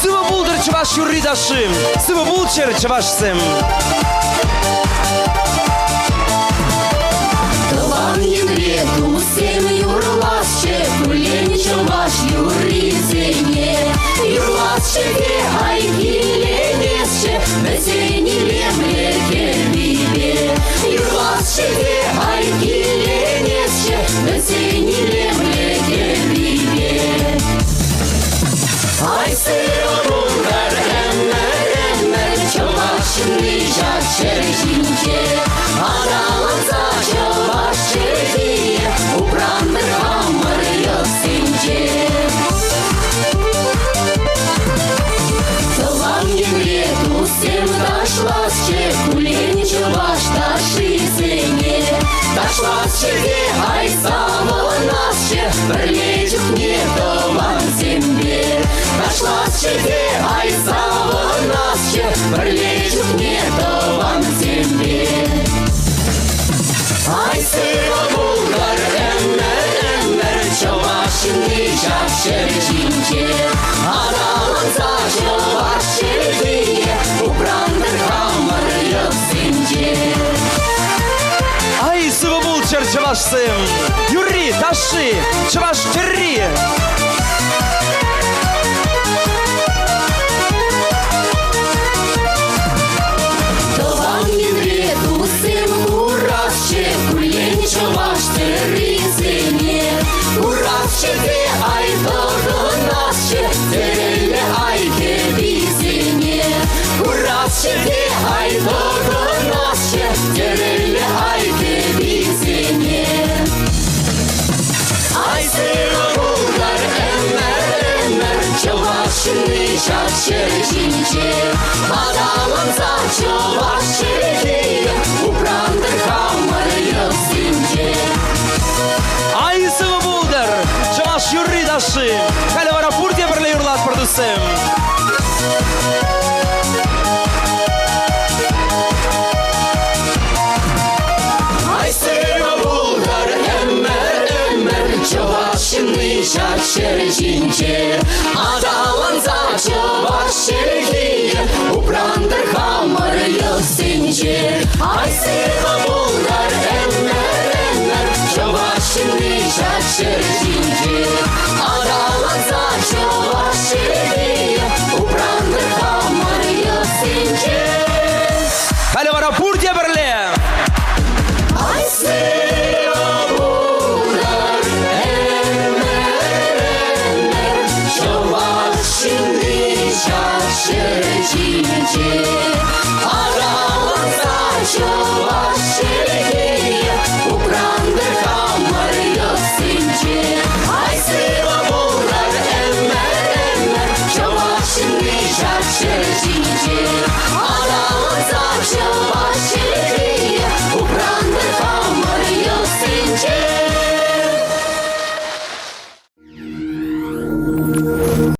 Sıvı buldur çavaş yurridaşım, sıvı bulçer çavaşsım. Тылан енрету сем юрласче, Кулен чаваш юрризене. Юрласче де айгиленесче, Безени лемле келбибе. Юрласче де айгиленесче, Безени лемле келбибе. Ай сырымдар эммер, Чавашын нижат чержинче. Араланса чаваш чердие, Упрандыр хамыр йоксинче. Тылан енрету сем ташласче, Кулен чаваш ташизене. Ташласче де ай савылнасче, Бірле жүхне тылан зембе. Ташласче де ай савылнасче, Бірле жүхне тылан зембе. Ай сыва булгар эммер, Чавашын нижат чержинче. Араланса чаваш чердие, Упрандыр хамыр йоксинче. Ай sıvı bulçer çavaşsım, yurri taşı çavaş terri. Тылан енрету сем урасче, Кулен чаваш терризене. Урасче де ай тырынасче, Терелле ай кебизене. Урасче де ай тырынасче, Терелле ай кебизене. Ай сыва булгар эммер, Чавашын нижат чержинче. Араланса чаваш чердие, Упрандыр хамыр йоксинче. Ай sıvı buldur çavaş yurridaşım, Kale vara purdiye birle yurlat pırdısım. Ай сыва булгар эммер, Чавашын нижат чержинче. Араланса чаваш чердие, Упрандыр хамыр йоксинче. Ай сыва булгар эммер, Чавашын нижат чержинче. Араланса чаваш чердие, Упрандыр хамыр йоксинче. Kale vara purdiye birle. Ай сыва булгар эммер, Чавашын нижат чержинче.